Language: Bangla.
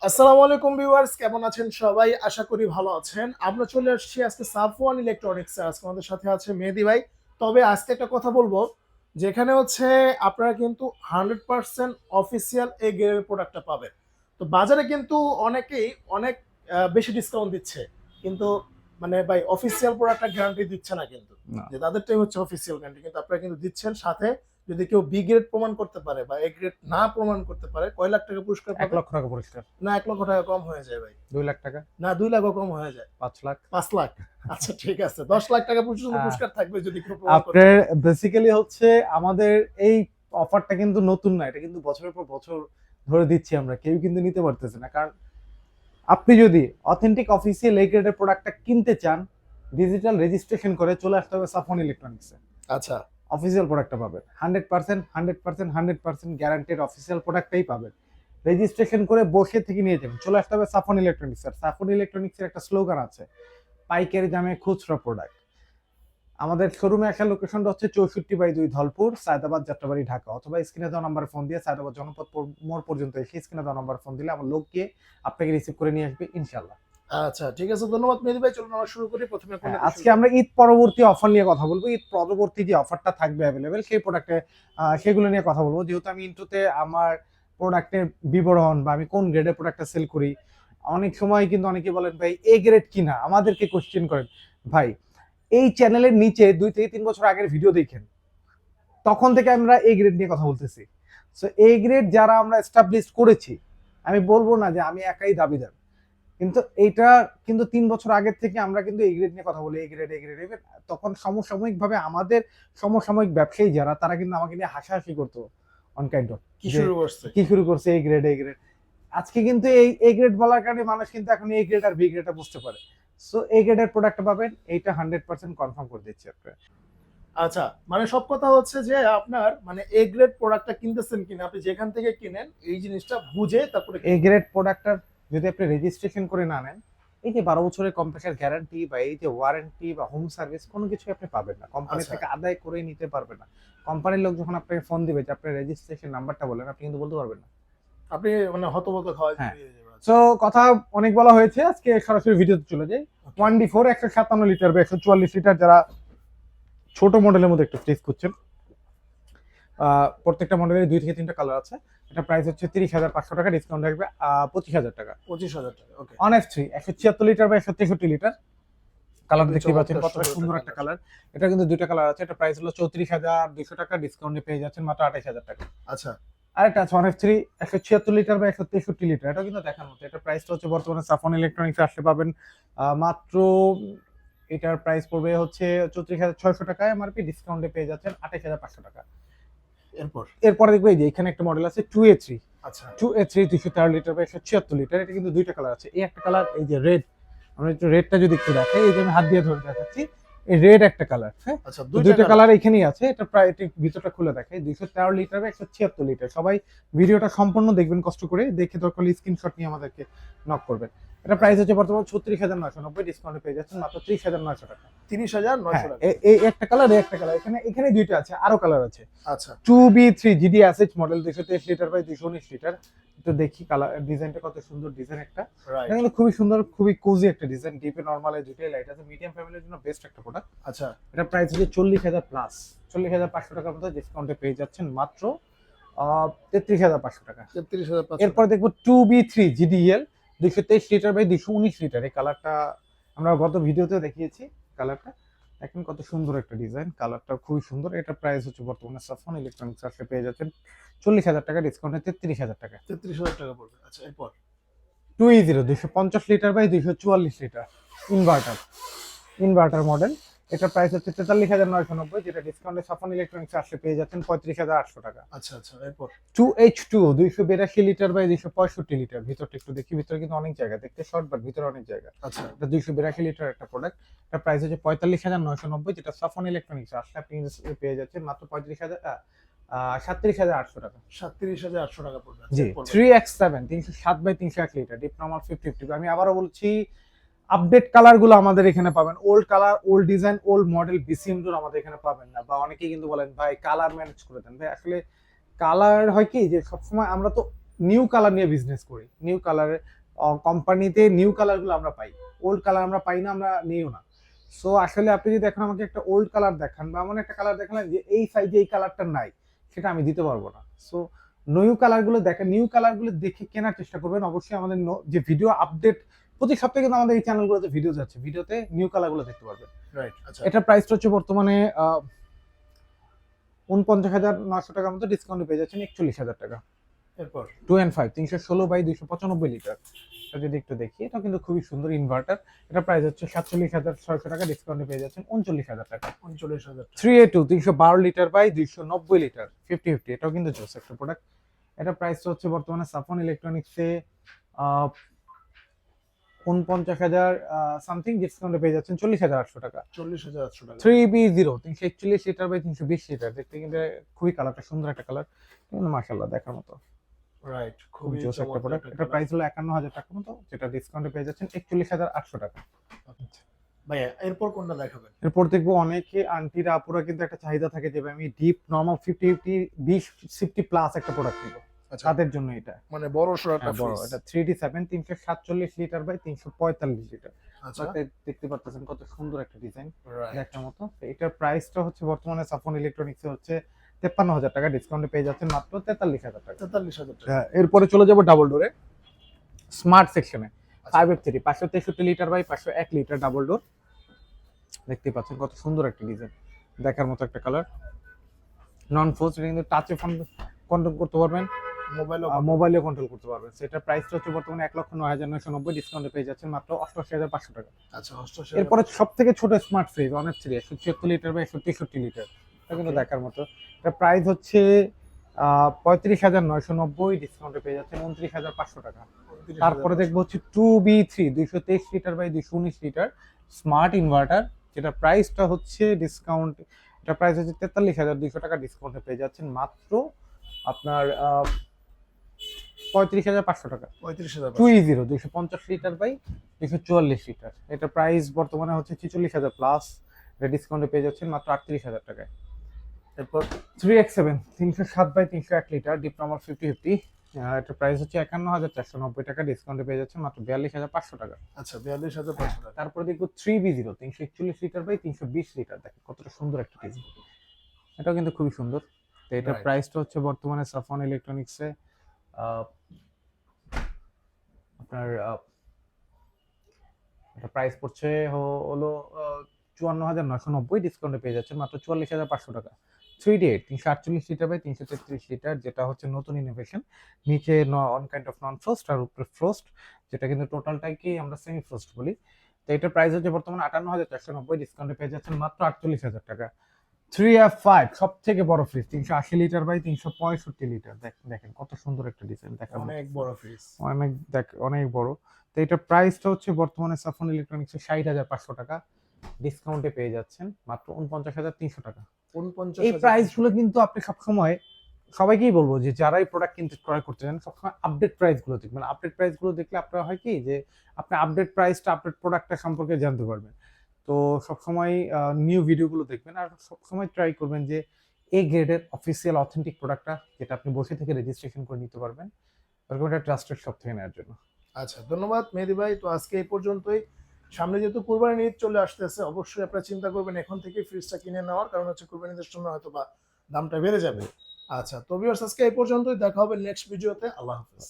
আসসালামু আলাইকুম ভিউয়ার্স, কেমন আছেন সবাই? আশা করি ভালো আছেন। আমরা চলে আসছি আজকে সাফওয়ান ইলেকট্রনিক্স এ। আজকে আমাদের সাথে আছে মেহেদী ভাই। তবে আজকে একটা কথা বলবো, যেখানে হচ্ছে আপনারা কিন্তু 100% অফিসিয়াল এ গ্রেডের প্রোডাক্টটা পাবেন। তো বাজারে কিন্তু অনেকেই অনেক বেশি ডিসকাউন্ট দিচ্ছে, কিন্তু মানে ভাই অফিসিয়াল প্রোডাক্টটা গ্যারান্টি দিচ্ছে না কিন্তু, না। যে তাদেরটাই হচ্ছে অফিসিয়াল গ্যারান্টি, কিন্তু আপনারা কিন্তু দিচ্ছেন। সাথে যদি কেউ বি গ্রেড প্রমাণ করতে পারে বা এ গ্রেড না প্রমাণ করতে পারে, কয় লাখ টাকা পুরস্কার ১ পাবে? লক্ষ টাকা পুরস্কার। না ১,০০,০০০ টাকা কম হয়ে যায় ভাই। ২ লাখ টাকা, না ২ লাখও কম হয়ে যায়। ৫ লাখ। ৫ লাখ। আচ্ছা ঠিক আছে। ১০ লাখ টাকা পর্যন্ত আ পুরস্কার থাকবে যদি কেউ প্রমাণ করতে আপনার পারে। বেসিক্যালি হচ্ছে আমাদের এই অফারটা কিন্তু নতুন না। এটা কিন্তু বছরের পর বছর ধরে দিচ্ছি আমরা। কেউ কিন্তু নিতে পারতেছে না। কারণ আপনি যদি অথেন্টিক অফিসিয়াল এ গ্রেডের প্রোডাক্টটা কিনতে চান, ডিজিটাল রেজিস্ট্রেশন করে চলে আসতে হবে সাফন ইলেকট্রনিক্সে। আচ্ছা। অফিসিয়াল প্রোডাক্টটা পাবেন। 100%, 100%, 100% গ্যারান্টিড অফিসিয়াল প্রোডাক্টটাই পাবেন। রেজিস্ট্রেশন করে বসে থেকে নিয়ে যাবেন। চলে আসতে হবে সাফন ইলেকট্রনিক্স। আর সাফন ইলেকট্রনিক্সের একটা স্লোগান আছে, পাইকারি দামে খুচরা প্রোডাক্ট। আমাদের শোরুমে আসার লোকেশনটা হচ্ছে 64/2 ধলপুর, সায়দাবাদ, যাত্রাবাড়ি, ঢাকা। অথবা স্ক্রিনে দেওয়া নাম্বারে ফোন দিয়ে সায়দাবাদ জনপথ মোড় পর্যন্ত এসে স্ক্রিনে দেওয়া নাম্বারে ফোন দিলে আমার লোক গিয়ে আপনাকে রিসিভ করে নিয়ে আসবে ইনশাল্লাহ। আচ্ছা ঠিক আছে। ধন্যবাদ মেহেদী ভাই। চলুন আমরা শুরু করি। ১ম এ হ্যাঁ, কোনটা দিয়ে শুরু আজকে করব? আমরা ঈদ পরবর্তী অফার নিয়ে কথা বলবো। ঈদ পরবর্তী যে অফারটা থাকবে এভেলেবেল সেই প্রোডাক্টে সেগুলো নিয়ে কথা বলবো। যেহেতু আমি ইন্ট্রোতে আমার প্রোডাক্টের বিবরণ বা আমি কোন গ্রেডের প্রোডাক্টটা সেল করি, অনেক সময় কিন্তু অনেকে বলেন ভাই এ গ্রেড কিনা, আমাদেরকে কোশ্চেন করেন। ভাই এই চ্যানেলের নিচে ২ থেকে ৩ বছর আগের ভিডিও দেখেন। তখন থেকে আমরা এই গ্রেড নিয়ে কথা বলতেছি। সো এই গ্রেড যারা আমরা এস্টাবলিশ করেছি, আমি বলবো না যে আমি একাই দাবিদার। কিন্তু এইটা কিন্তু ৩ বছর আগের থেকে আমরা কিন্তু এই গ্রেড নিয়ে কথা বলি, এই গ্রেড, এই গ্রেড, এই গ্রেড। তখন সমসাময়িকভাবে আমাদের সমসাময়িক ব্যবসায়ী যারা তারা কিন্তু আমাকে নিয়ে হাসাহাসি করতো অন কাইন্ড অফ, কি যে শুরু করছে? কি শুরু করছে এই গ্রেড, এই গ্রেড। আজকে কিন্তু এই এই গ্রেড বলার কারণে মানুষ কিন্তু এখন এই গ্রেড আর বি গ্রেডটা বুঝতে পারে। সো এই গ্রেডের প্রোডাক্টটা পাবেন, এইটা 100% কনফার্ম করে দিচ্ছি আপনাকে। আচ্ছা, মানে সব কথা হচ্ছে যে আপনার মানে এ গ্রেড প্রোডাক্টটা কিনতেছেন কিনা, আপনি যেখান থেকে কিনেন এই জিনিসটা বুঝে তারপরে এই কিনবেন। গ্রেড প্রোডাক্টটার যদি আপনি রেজিস্ট্রেশন করে না নেন, এই যে ১২ বছরের কম্প্রেসার গ্যারান্টি বা এই যে ওয়ারেন্টি বা হোম সার্ভিস কোনো কিছুই আপনি পাবেন না। কোম্পানি আচ্ছা। থেকে আদায় করে নিতে পারবেন না। কোম্পানির লোক যখন আপনাকে ফোন দিবে যে আপনার রেজিস্ট্রেশন নাম্বারটা বলেন, আপনি কিন্তু বলতে পারবেন না। আপনি মানে হতভম্ব খাওয়ায় হ্যাঁ। দিয়ে যাবেন। আচ্ছা। সো কথা অনেক বলা হয়েছে। আজকে সরাসরি ভিডিওতে চলে যাই। ওকে। 1D4 157 লিটার বা 144 লিটার যারা ছোট মডেলের মধ্যে একটু ফ্রিজ খুঁজছেন, প্রত্যেকটা মডেলের ২ থেকে ৩ টা কালার আছে। এটা প্রাইস হচ্ছে ৩০,৫০০ টাকা, ডিসকাউন্ট থাকবে ২৫,০০০ টাকা। ২৫,০০০ টাকা। ওকে। অন এফ থ্রি ১৭৬ লিটার বা ১৬৩ লিটার। কালার খুবই দেখতে পাচ্ছেন চমৎকার কতটা সুন্দর সুন্দর একটা কালার। কালার। এটা কিন্তু ২ টা কালার আছে। এটা প্রাইস হলো ৩৪,২০০ টাকা, ডিসকাউন্টে পেয়ে যাচ্ছেন মাত্র ২৮,০০০ টাকা। আচ্ছা। আরেকটা আছে ওয়ান এফ থ্রি ১৭৬ লিটার বা ১৬৩ লিটার। এটাও কিন্তু দেখার মতো। এটার প্রাইসটা হচ্ছে বর্তমানে সাফন ইলেকট্রনিক্সে আসলে পাবেন মাত্র, এটার প্রাইস পড়বে হচ্ছে ৩৪,৬০০ টাকা এমআরপি, ডিসকাউন্টে পেয়ে যাচ্ছেন ২৮,৫০০ টাকা। এরপর? এরপরে দেখবো এই যে এখানে একটা মডেল আছে 2A3। আচ্ছা। 2A3 ২১৩ লিটার বা ১৭৬ লিটার। এটা কিন্তু ২ টা কালার আছে। এই একটা কালার, এই যে রেড। আমরা একটু রেডটা যদি একটু দেখাই, এই যে আমি হাত দিয়ে ধরে দেখাচ্ছি। এই রেড একটা কালার, হ্যাঁ? আচ্ছা, তো ২ টা ২ টা কালার। কালার এখানেই আছে। এটা প্রায় এটি ভিতরটা খুলে দেখাই। ২১৩ লিটার বা ১৭৬ লিটার। সবাই ভিডিওটা সম্পূর্ণ দেখবেন কষ্ট করে। দেখে দরকার হলে স্ক্রিনশট নিয়ে আমাদেরকে নক করবেন। এটা প্রাইস হচ্ছে বর্তমানে ৩৬,৯৯০, ডিসকাউন্টে পেয়ে যাচ্ছেন মাত্র ৩০,৯০০ টাকা। ৩০,৯০০ হ্যাঁ, টাকা। এই একটা কালার, এই একটা কালার। এখানে ২ টা আছে, আরো কালার আছে। আচ্ছা। 2B3 GD asset model ২২৩ litre by ২১৯ litre. তো দেখি কালার ডিজাইনটা কত সুন্দর ডিজাইন একটা। এটা রাইট। কিন্তু খুবই সুন্দর, খুবই কোজি একটা ডিজাইন। ডিপে নরমালে দুটোই লাইট আছে। মিডিয়াম ফ্যামিলির জন্য বেস্ট একটা প্রোডাক্ট। আচ্ছা। এটা প্রাইস হচ্ছে ৪০,০০০ প্লাস। ৪০,৫০০ টাকার মতো ডিসকাউন্টে পেয়ে যাচ্ছেন মাত্র ৩৩,৫০০ টাকা। ৩৩,৫০০ এরপর দেখবো 2B3 GDL ২২৩ litre by ২১৯ litre. এই কালারটা আমরা গত ভিডিওতেও দেখিয়েছি কালারটা। দেখেন কত সুন্দর একটা ডিজাইন, কালারটা খুবই সুন্দর। এটা প্রাইস হচ্ছে বর্তমানে সাফন ইলেকট্রনিক্স আসলে পেয়ে যাচ্ছেন ৪০,০০০ টাকা, ডিসকাউন্টে ৩৩,০০০ টাকা। ৩৩,০০০ টাকা পড়বে। আচ্ছা, এরপর? 2E0 ২৫০ litre by ২৪৪ litre inverter, inverter model. এটা প্রাইস হচ্ছে ৪৩,৯৯০, যেটা ডিসকাউন্টে সাফন ইলেকট্রনিক্স আসলে পেয়ে যাচ্ছেন ৩৫,৮০০ টাকা। আচ্ছা, আচ্ছা, এরপর? 2H2 ২৮২ litre by ২৬৫ litre. ভিতরটা একটু দেখি, ভিতরে কিন্তু অনেক জায়গা, দেখতে শর্ট বাট ভিতরে অনেক জায়গা। আচ্ছা। এটা ২৮২ লিটার একটা প্রোডাক্ট। এটা প্রাইস হচ্ছে ৪৫,৯৯০, যেটা সাফন ইলেকট্রনিক্স আসলে আপনি পেয়ে যাচ্ছেন মাত্র ৩৭,৮০০ টাকা। ৩৭,৮০০ টাকা পড়বে। আচ্ছা, জি, এরপর ভাই? 3X7 ৩০৭ by ৩০১ litre deep normal 50/50। আমি আবারও বলছি, আপডেট কালার গুলো আমাদের এখানে পাবেন। Old colour, old design, old model BCM গুলো আমাদের এখানে পাবেন না। বা অনেকেই কিন্তু বলেন ভাই কালার ম্যানেজ করে দেন। ভাই আসলে কালার হয় কি যে সবসময় আমরা তো নিউ কালার নিয়ে বিজনেস করি। নিউ কালারের কোম্পানিতে নিউ কালারগুলো আমরা পাই, ওল্ড কালার আমরা পাই না, আমরা নিও না। সো আসলে আপনি যদি এখন আমাকে একটা ওল্ড কালার দেখান বা এমন একটা কালার দেখালেন যে এই সাইজে এই কালারটা নাই, সেটা আমি দিতে পারবো না। সো নিউ কালারগুলো দেখেন, নিউ কালারগুলো দেখে কেনার চেষ্টা করবেন। অবশ্যই আমাদের যে ভিডিও আপডেট প্রতি সপ্তাহে কিন্তু আমাদের এই চ্যানেলগুলোতে ভিডিও যাচ্ছে, ভিডিওতে নিউ কালারগুলো দেখতে পারবেন। রাইট। আচ্ছা, এটার প্রাইসটা হচ্ছে বর্তমানে ৪৯,৯০০ টাকার মতো, ডিসকাউন্টে পেয়ে যাচ্ছেন ৪১,০০০ টাকা। এরপর 2 and 5 316/295 লিটার। এটা যদি একটু দেখি, এটা কিন্তু খুবই সুন্দর ইনভার্টার। এটা প্রাইস হচ্ছে ৪৭,৬০০ টাকা, ডিসকাউন্টে পেয়ে যাচ্ছেন ৩৯,০০০ টাকা। ৩৯,০০০ টাকা। 3A2 312 লিটার বাই 290 লিটার 50/50, এটাও কিন্তু জোস একটা প্রোডাক্ট। এটা প্রাইস হচ্ছে বর্তমানে সাফন ইলেকট্রনিক্সে ৪৯,০০০ সামথিং, ডিসকাউন্টে পেয়ে যাচ্ছেন ৪০,৮০০ টাকা। ৪০,৮০০ টাকা। 3B0 341 লিটার বাই ৩২০ লিটার, দেখতে কিন্তু খুবই কালারটা সুন্দর একটা কালার, কিন্তু মাশাআল্লাহ দেখার মতো। রাইট, খুব খুবই জোস একটা চমৎকার প্রোডাক্ট। একটা এটা colour। প্রাইস হলো ৫১,০০০ টাকার মতো, যেটা ডিসকাউন্টে পেয়ে যাচ্ছেন ৪১,৮০০ টাকা। ভাইয়া এরপর কোনটা দেখাবেন? এরপর দেখবো অনেকে আন্টিরা আপুরা কিন্তু একটা চাহিদা থাকে যে ভাই আমি ডিপ নরমাল 50 প্লাস একটা প্রোডাক্ট নিব, আচ্সা, তাদের জন্য এটা। মানে বড় সড়ো একটা হ্যাঁ, বড় ফ্রিজ। এটা 3D7 ৩৪৭ লিটার বাই ৩৪৫ লিটার। আচ্ছা, দেখতে পাচ্ছেন কত সুন্দর একটা ডিজাইন রাইট। দেখার মতো। তো এটার প্রাইসটা হচ্ছে বর্তমানে সাফন ইলেকট্রনিক্সে হচ্ছে ৫৩,০০০ টাকা, ডিসকাউন্টে পেয়ে যাচ্ছেন মাত্র ৪৩,০০০ টাকা। ৪৩,০০০ টাকা। হ্যাঁ, এরপরে চলে যাব ডাবল ডোরে স্মার্ট সেকশনে। 5F3 563 litre by 501 litre double door. দেখতে পাচ্ছেন কত সুন্দর একটা ডিজাইন, দেখার মতো একটা কালার। নন ফোর্স, এটা কিন্তু টাচে ফোন কন্ট্রোল করতে পারবেন, মোবাইলও মোবাইলে কন্ট্রোল করতে পারবেন। সেটার প্রাইসটা হচ্ছে বর্তমানে ১,০৯,৯৯০, ডিসকাউন্টে পেয়ে যাচ্ছেন মাত্র ৮৮,৫০০ টাকা। আচ্ছা, ৮৮,০০০। এরপরে সব থেকে ছোট স্মার্ট ফ্রিজ অনেক 3 ১৭৬ লিটার বাই ১৬৩ লিটার, এটা কিন্তু দেখার মতো। এটা প্রাইস হচ্ছে ৩৫,৯৯০, ডিসকাউন্টে পেয়ে যাচ্ছেন ২৯,৫০০ টাকা। তারপরে দেখবো হচ্ছে 2B3 ২২৩ litre by ২১৯ litre smart inverter, যেটা প্রাইসটা হচ্ছে ডিসকাউন্ট, এটা প্রাইস হচ্ছে ৪৩,২০০ টাকা, ডিসকাউন্টে পেয়ে যাচ্ছেন মাত্র আপনার ৩৫,৫০০ টাকা। ৩৫,০০০। 2E0 ২৫০ লিটার বাই ২৪৪ লিটার, এটা প্রাইস বর্তমানে হচ্ছে ৪৬,০০০ প্লাস, এটা ডিসকাউন্টে পেয়ে যাচ্ছেন মাত্র ৩৮,০০০ টাকায়। এরপর 3X7 ৩০৭ by ৩০১ litre deep normal 50/50, এটা প্রাইস হচ্ছে ৫১,৪৯০ টাকা, ডিসকাউন্টে পেয়ে যাচ্ছে মাত্র ৪২,৫০০ টাকা। আচ্ছা, ৪২,৫০০ টাকা। তারপরে দেখবো 3B0 ৩৪১ লিটার বাই ৩২০ লিটার, দেখেন কতটা সুন্দর একটা ডিজাইন, এটাও কিন্তু খুবই সুন্দর। তো এটার Right. প্রাইসটা হচ্ছে বর্তমানে সাফন ইলেকট্রনিক্সে আপনার এটা প্রাইস পড়ছে হলো ৫৪,৯৯০, ডিসকাউন্টে পেয়ে যাচ্ছে মাত্র ৪৪,৫০০ টাকা। 3D8 ৩৪৮ লিটার বাই ৩৩৩ লিটার, যেটা হচ্ছে নতুন ইনোভেশন, নিচে on kind of non frost আর উপরে ফ্রস্ট, যেটা কিন্তু টোটালটাকেই আমরা সেমি ফ্রস্ট বলি। তো এটার প্রাইস হচ্ছে বর্তমানে ৫৮,৪৯০, ডিসকাউন্টে পেয়ে যাচ্ছেন মাত্র ৪৮,০০০ টাকা। 3F5 সব থেকে বড় ফ্রিজ ৩৮০ লিটার বাই ৩৬৫ লিটার, দেখেন কত সুন্দর একটা ডিজাইন, দেখার মতো। অনেক বড় ফ্রিজ। অনেক বড়। তো এটার প্রাইসটা হচ্ছে বর্তমানে সাফন ইলেকট্রনিক্সে ৬০,৫০০ টাকা, ডিসকাউন্টে পেয়ে যাচ্ছেন মাত্র ৪৯,৩০০ টাকা। ৪৯,০০০। এই প্রাইসগুলো কিন্তু আপনি সবসময় সবাইকেই বলবো যে যারাই প্রোডাক্ট কিনতে ক্রয় করতে চান সবসময় আপডেট প্রাইসগুলো দেখবেন। আপডেট প্রাইসগুলো দেখলে আপনার হয় কি যে আপনি আপডেট প্রাইসটা আপডেট প্রোডাক্টটা সম্পর্কে জানতে পারবেন। তো সবসময় নিউ ভিডিওগুলো দেখবেন, আর সবসময় ট্রাই করবেন যে এ গ্রেডের অফিসিয়াল অথেন্টিক প্রোডাক্টটা, যেটা আপনি বসে থেকে রেজিস্ট্রেশন করে নিতে পারবেন, এরকম একটা ট্রাস্টেড শপ থেকে নেওয়ার জন্য। আচ্ছা, ধন্যবাদ মেহেদী ভাই। তো আজকে এই পর্যন্তই। সামনে যেহেতু কুরবানির ঈদ চলে আসতেছে, অবশ্যই আপনারা চিন্তা করবেন এখন থেকে ফ্রিজটা কিনে নেওয়ার, কারণ হচ্ছে কুরবানির ঈদের সময় হয়তো বা দামটা বেড়ে যাবে। আচ্ছা, তো ভিউয়ার্স আজকে এই পর্যন্তই, দেখা হবে নেক্সট ভিডিওতে। আল্লাহ হাফেজ।